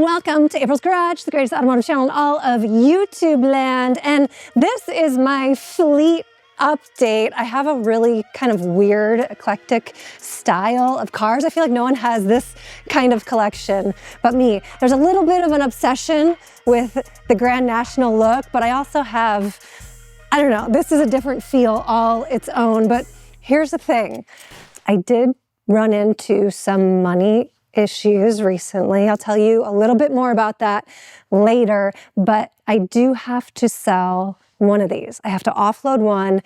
Welcome to April's Garage, the greatest automotive channel in all of YouTube land. And this is my fleet update. I have a really kind of weird, eclectic style of cars. I feel like no one has this kind of collection but me. There's a little bit of an obsession with the Grand National look, but I also have, I don't know, this is a different feel all its own. But here's the thing. I did run into some money issues recently. I'll tell you a little bit more about that later, but I do have to sell one of these. I have to offload one,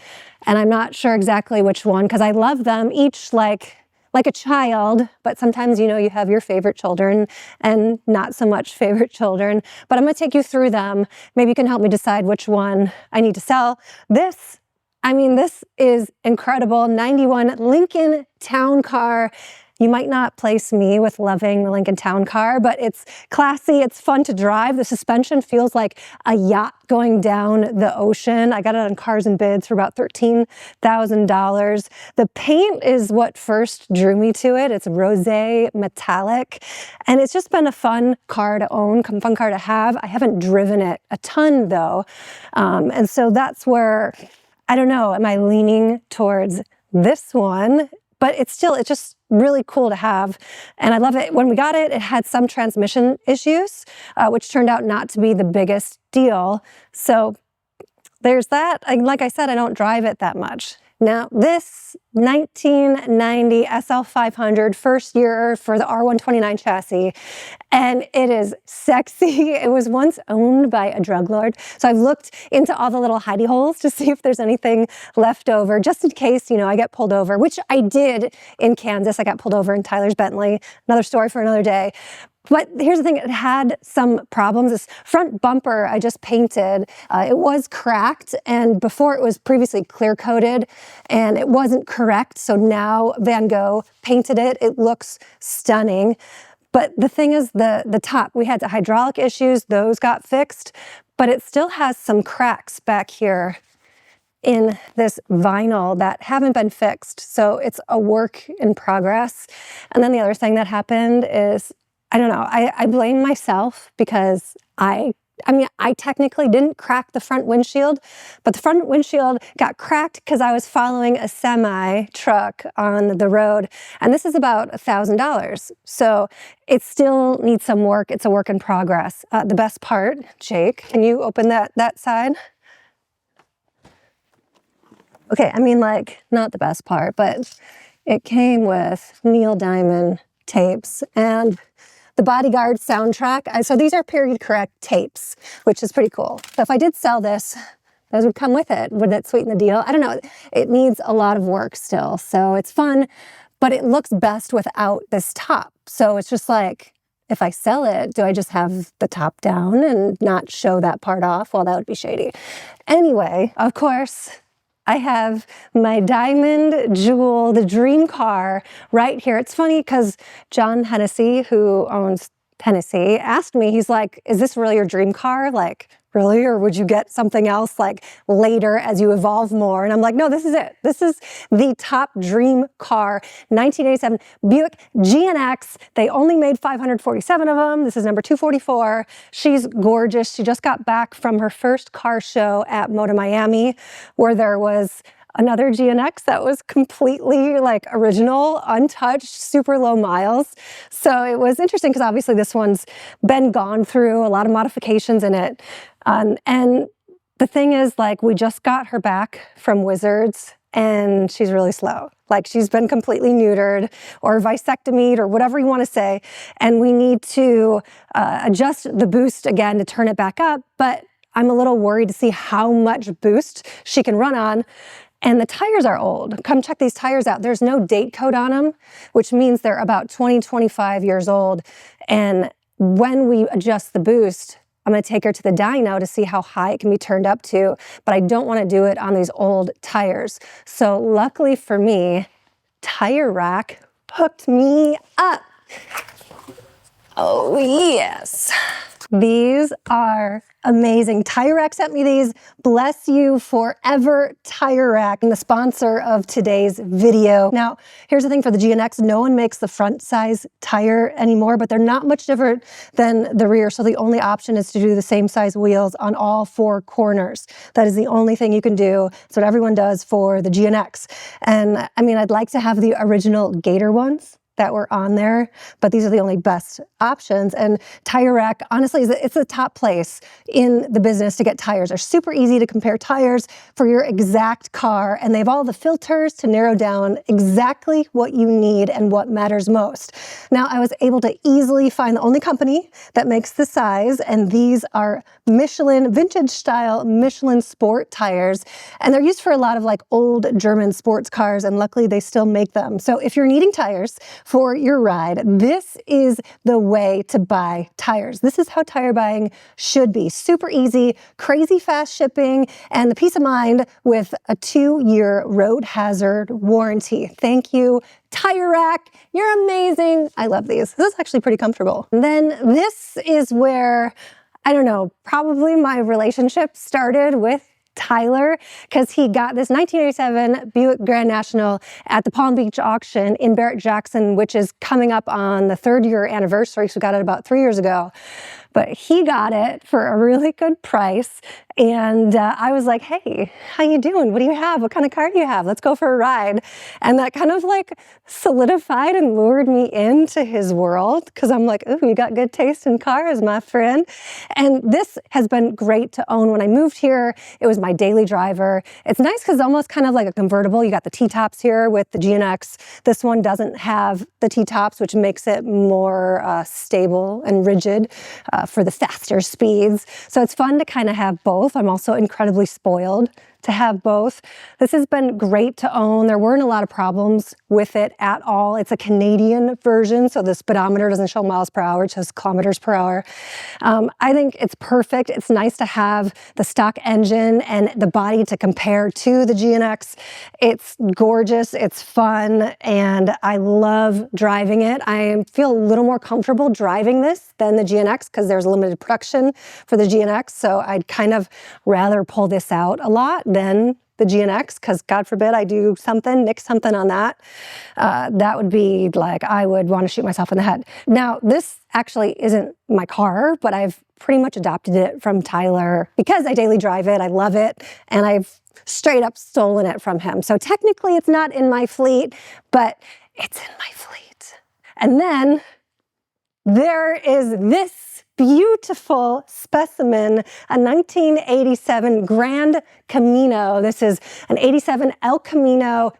and I'm not sure exactly which one because I love them each like a child, but sometimes, you know, you have your favorite children and not so much favorite children, but I'm going to take you through them. Maybe you can help me decide which one I need to sell. This is incredible. 91 Lincoln Town Car. You might not place me with loving the Lincoln Town Car, but it's classy, it's fun to drive. The suspension feels like a yacht going down the ocean. I got it on Cars and Bids for about $13,000. The paint is what first drew me to it. It's rosé metallic, and it's just been a fun car to own, fun car to have. I haven't driven it a ton though, and so that's where, I don't know, am I leaning towards this one? But it's just really cool to have. And I love it. When we got it, it had some transmission issues, which turned out not to be the biggest deal. So there's that. Like I said, I don't drive it that much. Now, this 1990 SL500, first year for the R129 chassis, and it is sexy. It was once owned by a drug lord, so I've looked into all the little hidey holes to see if there's anything left over, just in case, you know, I get pulled over, which I did in Kansas. I got pulled over in Tyler's Bentley. Another story for another day. But here's the thing, it had some problems. This front bumper I just painted, it was cracked, and before it was previously clear coated and it wasn't correct. So now Van Gogh painted it. It looks stunning. But the thing is, the top, we had hydraulic issues, those got fixed, but it still has some cracks back here in this vinyl that haven't been fixed. So it's a work in progress. And then the other thing that happened is, I don't know, I blame myself because I technically didn't crack the front windshield, but the front windshield got cracked because I was following a semi truck on the road, and this is about $1,000. So it still needs some work. It's a work in progress. The best part, Jake, can you open that side? Okay, like, not the best part, but it came with Neil Diamond tapes and the Bodyguard soundtrack. So these are period correct tapes, which is pretty cool. So if I did sell this, those would come with it. Would that sweeten the deal? I don't know. It needs a lot of work still. So it's fun, but it looks best without this top. So it's just like, if I sell it, do I just have the top down and not show that part off? Well, that would be shady. Anyway, of course, I have my diamond jewel, the dream car right here. It's funny because John Hennessy, who owns Hennessy, asked me, he's like, is this really your dream car? Like, really? Or would you get something else like later as you evolve more? And I'm like, no, this is it. This is the top dream car, 1987 Buick GNX. They only made 547 of them. This is number 244. She's gorgeous. She just got back from her first car show at Motor Miami, where there was another GNX that was completely like original, untouched, super low miles. So it was interesting because obviously this one's been gone through a lot of modifications in it. And the thing is, like, we just got her back from Wizards and she's really slow. Like, she's been completely neutered or vasectomied or whatever you want to say. And we need to adjust the boost again to turn it back up. But I'm a little worried to see how much boost she can run on. And the tires are old. Come check these tires out. There's no date code on them, which means they're about 20, 25 years old. And when we adjust the boost, I'm going to take her to the dyno to see how high it can be turned up to, but I don't want to do it on these old tires. So luckily for me, Tire Rack hooked me up. Oh yes. These are amazing. Tire Rack sent me these. Bless you forever, Tire Rack, and the sponsor of today's video. Now, here's the thing for the GNX, no one makes the front size tire anymore, but they're not much different than the rear. So the only option is to do the same size wheels on all 4 corners. That is the only thing you can do. That's what everyone does for the GNX. And I mean, I'd like to have the original Gator ones that were on there, but these are the only best options. And Tire Rack, honestly, it's the top place in the business to get tires. They're super easy to compare tires for your exact car, and they have all the filters to narrow down exactly what you need and what matters most. Now, I was able to easily find the only company that makes the size, and these are Michelin, vintage style Michelin sport tires, and they're used for a lot of like old German sports cars, and luckily they still make them. So if you're needing tires for your ride, this is the way to buy tires. This is how tire buying should be. Super easy, crazy fast shipping, and the peace of mind with a 2-year road hazard warranty. Thank you, Tire Rack. You're amazing. I love these. This is actually pretty comfortable. And then this is where, I don't know, probably my relationship started with Tyler, because he got this 1987 Buick Grand National at the Palm Beach auction in Barrett-Jackson, which is coming up on the 3rd-year anniversary. So we got it about 3 years ago. But he got it for a really good price. And I was like, hey, how you doing? What do you have? What kind of car do you have? Let's go for a ride. And that kind of like solidified and lured me into his world, because I'm like, ooh, you got good taste in cars, my friend. And this has been great to own. When I moved here, it was my daily driver. It's nice because it's almost kind of like a convertible. You got the T-tops here with the GNX. This one doesn't have the T-tops, which makes it more stable and rigid for the faster speeds. So it's fun to kind of have both. I'm also incredibly spoiled to have both. This has been great to own. There weren't a lot of problems with it at all. It's a Canadian version, so the speedometer doesn't show miles per hour, it shows kilometers per hour. I think it's perfect. It's nice to have the stock engine and the body to compare to the GNX. It's gorgeous, it's fun, and I love driving it. I feel a little more comfortable driving this than the GNX because there's limited production for the GNX, so I'd kind of rather pull this out a lot than the GNX, because God forbid I do something, nick something on that. That would be like, I would want to shoot myself in the head. Now, this actually isn't my car, but I've pretty much adopted it from Tyler because I daily drive it, I love it, and I've straight up stolen it from him. So technically it's not in my fleet, but it's in my fleet. And then there is this beautiful specimen, a 1987 Grand Camino. This is an 87 El Camino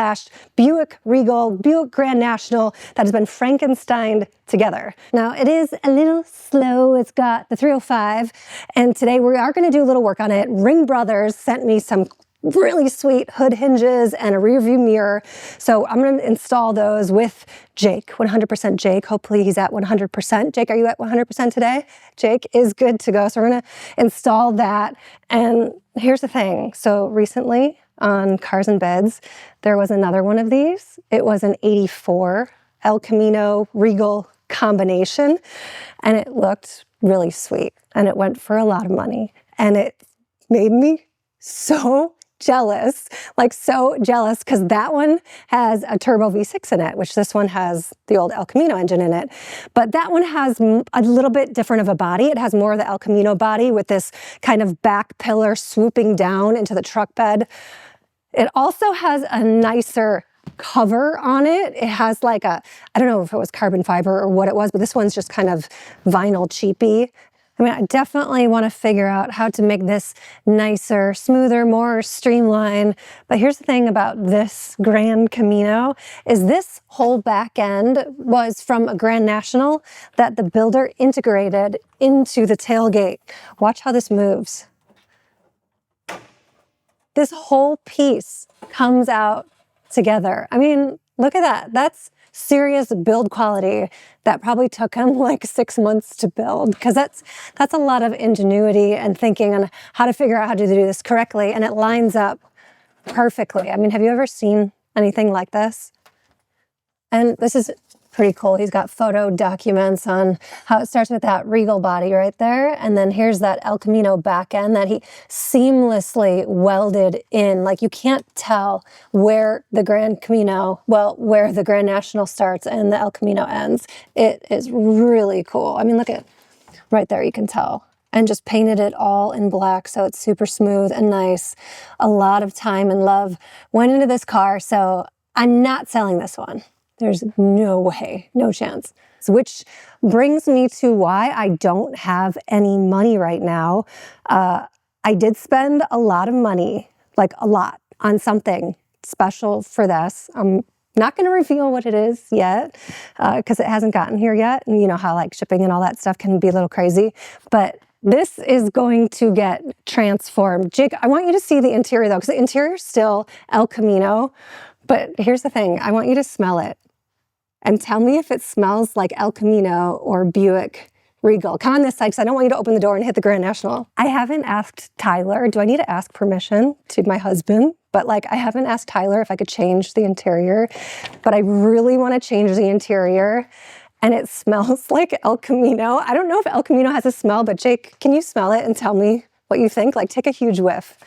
/ Buick Regal, Buick Grand National that has been Frankensteined together. Now, it is a little slow. It's got the 305, and today we are going to do a little work on it. Ring Brothers sent me some really sweet hood hinges and a rear view mirror. So I'm going to install those with Jake, 100% Jake. Hopefully he's at 100%. Jake, are you at 100% today? Jake is good to go. So we're going to install that. And here's the thing. So recently on Cars and Beds, there was another one of these. It was an 84 El Camino Regal combination, and it looked really sweet, and it went for a lot of money, and it made me so jealous, like so jealous, because that one has a turbo V6 in it, which this one has the old El Camino engine in it. But that one has a little bit different of a body. It has more of the El Camino body with this kind of back pillar swooping down into the truck bed. It also has a nicer cover on it. It has like a, I don't know if it was carbon fiber or what it was, but this one's just kind of vinyl cheapy. I mean, I definitely want to figure out how to make this nicer, smoother, more streamlined. But here's the thing about this Grand Camino is this whole back end was from a Grand National that the builder integrated into the tailgate. Watch how this moves. This whole piece comes out together. I mean, look at that. That's serious build quality that probably took him like 6 months to build, because that's a lot of ingenuity and thinking on how to figure out how to do this correctly, and it lines up perfectly. I mean, have you ever seen anything like this? And this is Pretty cool. He's got photo documents on how it starts with that Regal body right there. And then here's that El Camino back end that he seamlessly welded in. Like you can't tell where the Grand Camino, well, where the Grand National starts and the El Camino ends. It is really cool. I mean, look at right there, you can tell. And just painted it all in black so it's super smooth and nice. A lot of time and love went into this car, so I'm not selling this one. There's no way, no chance. Which brings me to why I don't have any money right now. I did spend a lot of money, like a lot, on something special for this. I'm not going to reveal what it is yet because it hasn't gotten here yet. And you know how like shipping and all that stuff can be a little crazy. But this is going to get transformed. Jake, I want you to see the interior though, because the interior is still El Camino. But here's the thing. I want you to smell it. And tell me if it smells like El Camino or Buick Regal. Come on this side, because I don't want you to open the door and hit the Grand National. I haven't asked Tyler. Do I need to ask permission to my husband? But like, I haven't asked Tyler if I could change the interior. But I really want to change the interior. And it smells like El Camino. I don't know if El Camino has a smell, but Jake, can you smell it and tell me what you think? Like, take a huge whiff.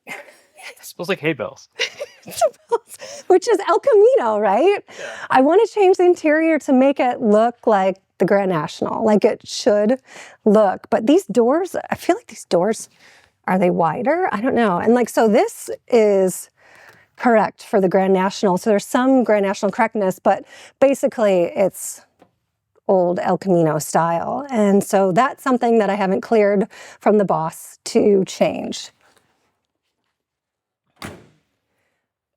It smells like hay bales. Which is El Camino, right? Yeah. I want to change the interior to make it look like the Grand National, like it should look. But these doors, I feel like these doors, are they wider? I don't know. And like, so this is correct for the Grand National. So there's some Grand National correctness, but basically it's old El Camino style. And so that's something that I haven't cleared from the boss to change.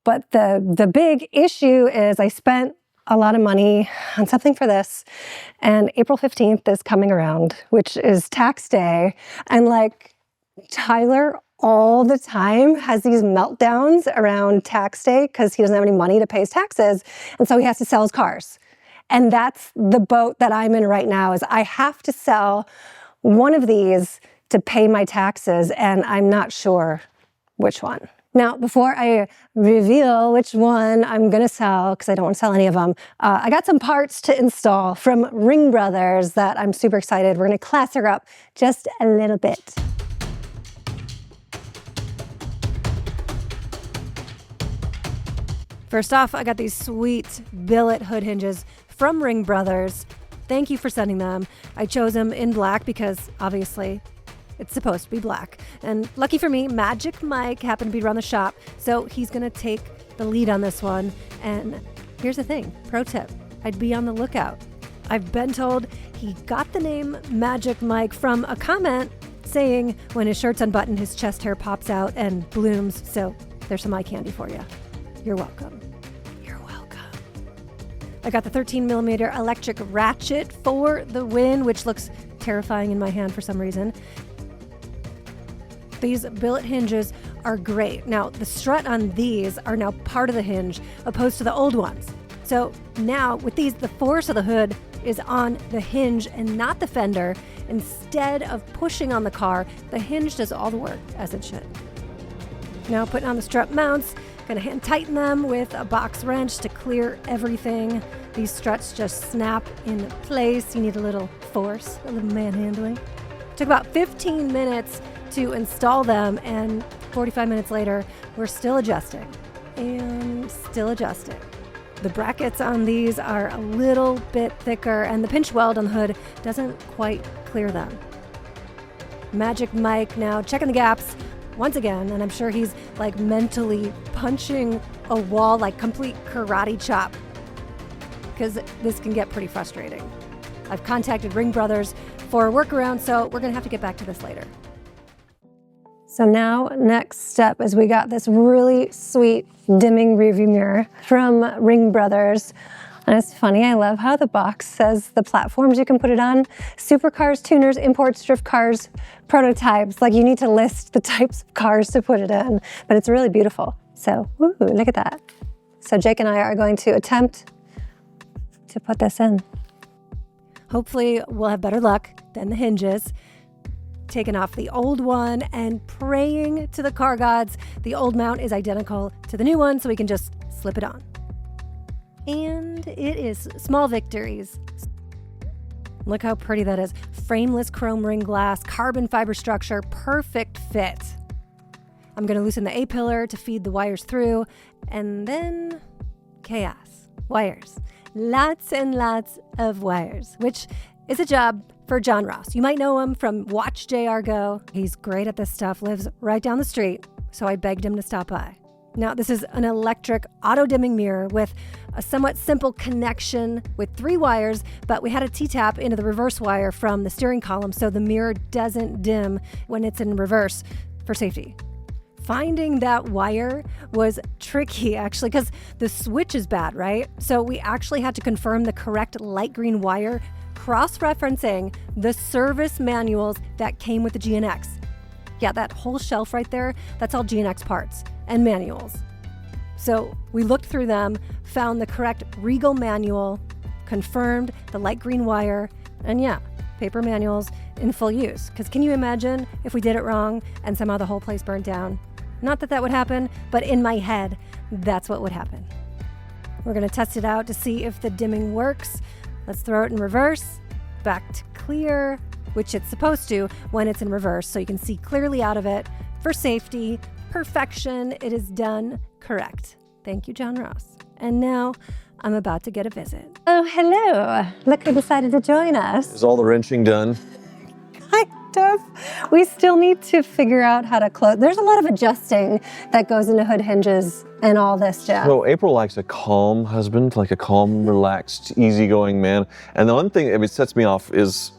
But the big issue is I spent a lot of money on something for this, and April 15th is coming around, which is tax day. And like Tyler all the time has these meltdowns around tax day because he doesn't have any money to pay his taxes. And so he has to sell his cars. And that's the boat that I'm in right now is I have to sell one of these to pay my taxes, and I'm not sure which one. Now, before I reveal which one I'm going to sell, because I don't want to sell any of them, I got some parts to install from Ring Brothers that I'm super excited. We're going to class her up just a little bit. First off, I got these sweet billet hood hinges from Ring Brothers. Thank you for sending them. I chose them in black because, obviously, it's supposed to be black. And lucky for me, Magic Mike happened to be around the shop, so he's gonna take the lead on this one. And here's the thing, pro tip, I'd be on the lookout. I've been told he got the name Magic Mike from a comment saying when his shirt's unbuttoned, his chest hair pops out and blooms. So there's some eye candy for you. You're welcome. You're welcome. I got the 13mm electric ratchet for the win, which looks terrifying in my hand for some reason. These billet hinges are great. Now, the strut on these are now part of the hinge opposed to the old ones. So now with these, the force of the hood is on the hinge and not the fender. Instead of pushing on the car, the hinge does all the work as it should. Now putting on the strut mounts, gonna hand tighten them with a box wrench to clear everything. These struts just snap in place. You need a little force, a little manhandling. Took about 15 minutes to install them, and 45 minutes later, we're still adjusting and still adjusting. The brackets on these are a little bit thicker, and the pinch weld on the hood doesn't quite clear them. Magic Mike now checking the gaps once again, and I'm sure he's like mentally punching a wall like complete karate chop, because this can get pretty frustrating. I've contacted Ring Brothers for a workaround, so we're gonna have to get back to this later. So now, next step is we got this really sweet dimming rearview mirror from Ring Brothers. And it's funny, I love how the box says the platforms you can put it on. Supercars, tuners, imports, drift cars, prototypes. Like you need to list the types of cars to put it in, but it's really beautiful. So, woo, look at that. So Jake and I are going to attempt to put this in. Hopefully we'll have better luck than the hinges. Taking off the old one and praying to the car gods the old mount is identical to the new one so we can just slip it on. And it is small victories. Look how pretty that is. Frameless chrome ring glass, carbon fiber structure, perfect fit. I'm gonna loosen the A-pillar to feed the wires through, and then chaos. Wires. Lots and lots of wires, which is a job for John Ross. You might know him from Watch JR Go. He's great at this stuff, lives right down the street, so I begged him to stop by. Now, this is an electric auto-dimming mirror with a somewhat simple connection with 3 wires, but we had a T-tap into the reverse wire from the steering column so the mirror doesn't dim when it's in reverse for safety. Finding that wire was tricky, actually, because the switch is bad, right? So we actually had to confirm the correct light green wire, cross-referencing the service manuals that came with the GNX. Yeah, that whole shelf right there, that's all GNX parts and manuals. So we looked through them, found the correct Regal manual, confirmed the light green wire, and yeah, paper manuals in full use. Because can you imagine if we did it wrong and somehow the whole place burned down? Not that that would happen, but in my head, that's what would happen. We're gonna test it out to see if the dimming works. Let's throw it in reverse, back to clear, which it's supposed to when it's in reverse, so you can see clearly out of it. For safety, perfection, it is done correct. Thank you, John Ross. And now I'm about to get a visit. Oh, hello. Look who decided to join us. Is all the wrenching done? Kind of. We still need to figure out how to close. There's a lot of adjusting that goes into hood hinges and all this jazz. So April likes a calm husband, like a calm, relaxed, easygoing man. And the one thing that sets me off is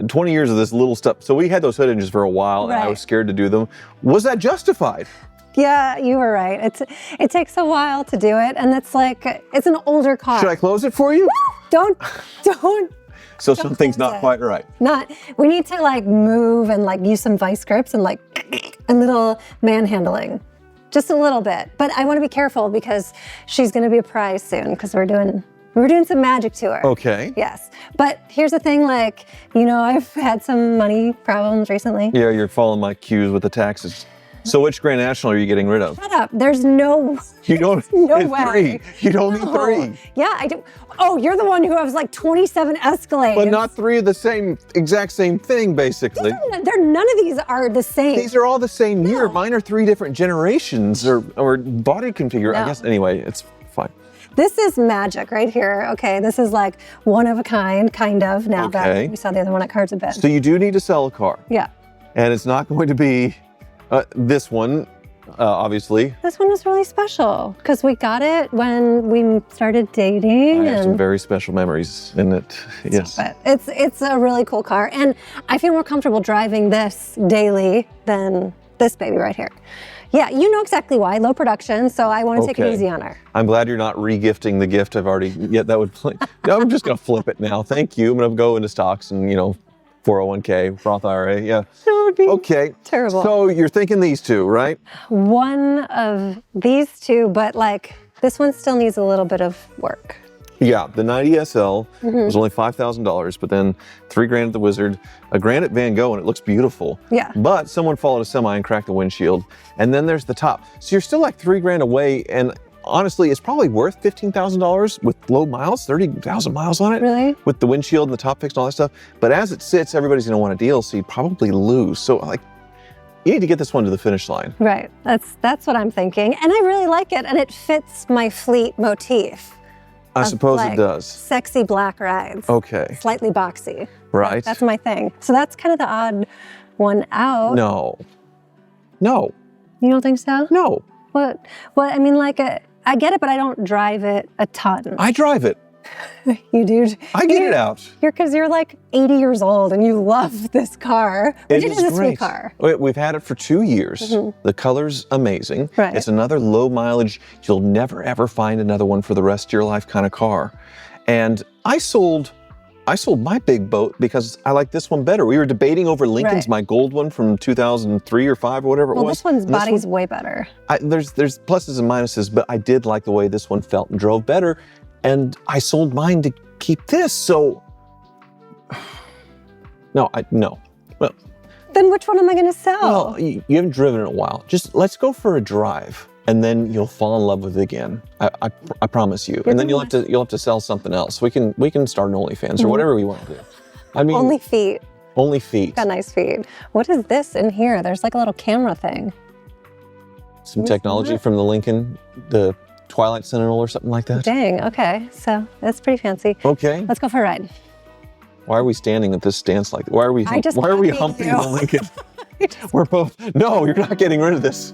20 years of this little stuff. So we had those hood hinges for a while, and I was scared to do them. Was that justified? Yeah, you were right. It takes a while to do it, and it's like, it's an older car. Should I close it for you? Don't. So something's not quite right. We need to like move and like use some vice grips and like a little manhandling. Just a little bit. But I want to be careful because she's going to be a prize soon because we're doing some magic to her. Okay. Yes. But here's the thing, like, you know, I've had some money problems recently. Yeah, you're following my cues with the taxes. So which Grand National are you getting rid of? Shut up. There's no You don't no need way. 3. You don't need 3. Yeah, I do. Oh, you're the one who has like 27 Escalades. But not 3 of the exact same thing, basically. None of these are the same. These are all the same year. Mine are 3 different generations or body configuration. I guess, anyway, it's fine. This is magic right here. Okay, this is like one of a kind, kind of, now that we saw the other one at Cards a Bit. So you do need to sell a car. Yeah. And it's not going to be this one, obviously. This one was really special because we got it when we started dating. I have some very special memories in it, yes. But it's a really cool car. And I feel more comfortable driving this daily than this baby right here. Yeah, you know exactly why. Low production, so I want to take it easy on her. I'm glad you're not re-gifting the gift I've already, that would play. No, I'm just going to flip it now. Thank you. I'm going to go into stocks and, 401k, Roth IRA, yeah. That would be terrible. So you're thinking these 2, right? One of these 2, but like this one still needs a little bit of work. Yeah, the 90 SL was only $5,000, but then $3,000 at the Wizard, $1,000 at Van Gogh, and it looks beautiful. Yeah. But someone followed a semi and cracked the windshield, and then there's the top. So you're still like $3,000 away, and honestly, it's probably worth $15,000 with low miles, 30,000 miles on it. Really? With the windshield and the top fix and all that stuff. But as it sits, everybody's gonna want a deal, so you'd probably lose. So like, you need to get this one to the finish line. Right, that's what I'm thinking. And I really like it, and it fits my fleet motif. I suppose it does. Sexy black rides. Okay. Slightly boxy. Right. That's my thing. So that's kind of the odd one out. No. You don't think so? No. What? I mean, like, I get it, but I don't drive it a ton. I drive it. You do? I get it out. Because you're like 80 years old and you love this car. It is a great. sweet car. We've had it for 2 years. The color's amazing. Right. It's another low mileage, you'll never ever find another one for the rest of your life kind of car. And I sold my big boat because I like this one better. We were debating over Lincoln's, my gold one from 2003 or 5 or whatever it was. Well, this one's body's way better. There's pluses and minuses, but I did like the way this one felt and drove better. And I sold mine to keep this, so no. Well, then which one am I going to sell? Well, you haven't driven in a while. Just let's go for a drive. and then you'll fall in love with it again. I promise you. And then you'll have to sell something else. We can start an OnlyFans or whatever we want to do. I mean, Only feet. Only feet. Got nice feet. What is this in here? There's like a little camera thing. Some technology from the Lincoln, the Twilight Sentinel or something like that. Dang, okay. So that's pretty fancy. Okay. Let's go for a ride. Why are we standing at this stance like that? Why are we humping the Lincoln? We're both, no, you're not getting rid of this.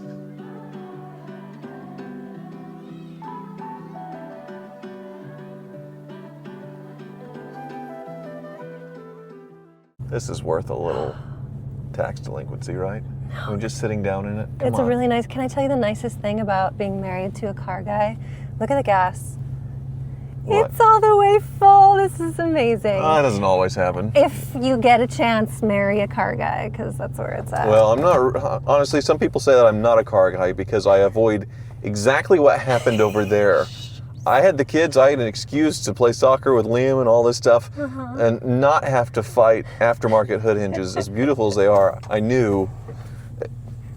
This is worth a little tax delinquency, right? I mean, just sitting down in it. It's a really nice, can I tell you the nicest thing about being married to a car guy? Look at the gas. What? It's all the way full. This is amazing. That doesn't always happen. If you get a chance, marry a car guy, because that's where it's at. Well, I'm not, honestly, some people say that I'm not a car guy because I avoid exactly what happened over there. I had the kids, I had an excuse to play soccer with Liam and all this stuff, and not have to fight aftermarket hood hinges. As beautiful as they are, I knew.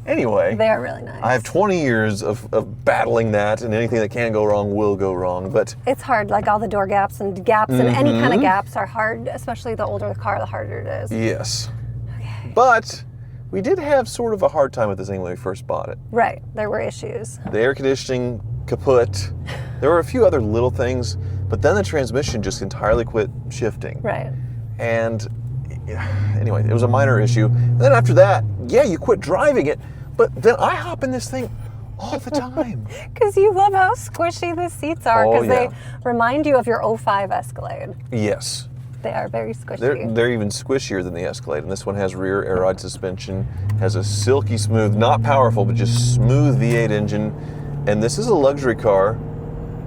Anyway, they are really nice. I have 20 years of battling that, and anything that can go wrong will go wrong. But it's hard, like all the door gaps and any kind of gaps are hard, especially the older the car, the harder it is. Yes. Okay. But we did have sort of a hard time with this thing when we first bought it. Right, there were issues. The air conditioning kaput. There were a few other little things, but then the transmission just entirely quit shifting. Right. And anyway, it was a minor issue. And then after that, yeah, you quit driving it, but then I hop in this thing all the time. Because you love how squishy the seats are, because they remind you of your 05 Escalade. Yes. They are very squishy. They're even squishier than the Escalade, and this one has rear air ride suspension, has a silky smooth, not powerful, but just smooth V8 engine, and this is a luxury car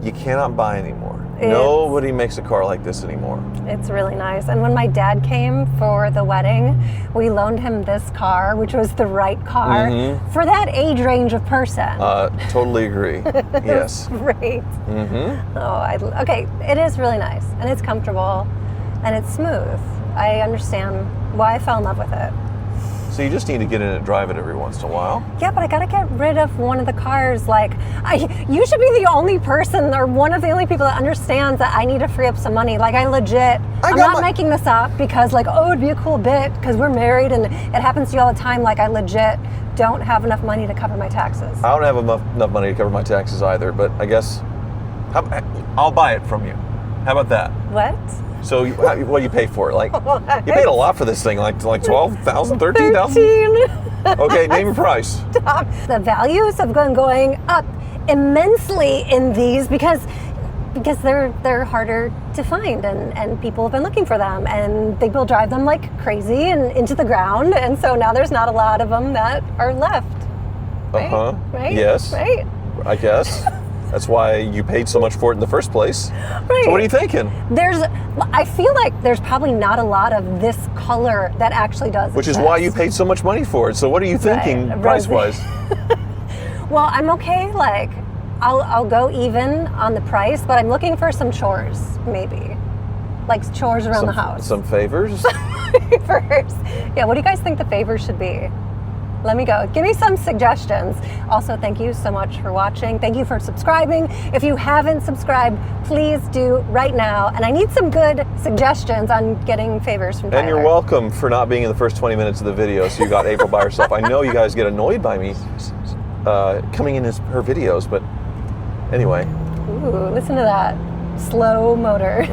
you cannot buy anymore. Nobody makes a car like this anymore. It's really nice. And when my dad came for the wedding, we loaned him this car, which was the right car for that age range of person. Totally agree. Yes. Great. Okay, it is really nice, and it's comfortable, and it's smooth. I understand why I fell in love with it. So you just need to get in and drive it every once in a while. Yeah, but I gotta get rid of one of the cars. Like, you should be the only person or one of the only people that understands that I need to free up some money. Like, I'm not making this up because like, oh, it'd be a cool bit because we're married and it happens to you all the time. Like, I legit don't have enough money to cover my taxes. I don't have enough money to cover my taxes either, but I guess I'll buy it from you. How about that? What? So what do you pay for it? Like, you paid a lot for this thing, like 12,000, 13,000? 13. Okay, name your price. Stop. The values have been going up immensely in these because they're harder to find and people have been looking for them and people drive them like crazy and into the ground, and so now there's not a lot of them that are left. Right? Right? Yes. Right? I guess. That's why you paid so much for it in the first place. Right. So what are you thinking? I feel like there's probably not a lot of this color that actually does Which exist. is why you paid so much money for it. So what are you thinking price-wise? Well, I'm okay. Like, I'll go even on the price, but I'm looking for some chores, maybe. Like chores around the house. Some favors? Favors. Yeah, what do you guys think the favors should be? Let me go. Give me some suggestions. Also, thank you so much for watching. Thank you for subscribing. If you haven't subscribed, please do right now. And I need some good suggestions on getting favors from Tyler. And you're welcome for not being in the first 20 minutes of the video, so you got April by herself. I know you guys get annoyed by me coming in her videos, but anyway. Ooh, listen to that slow motor.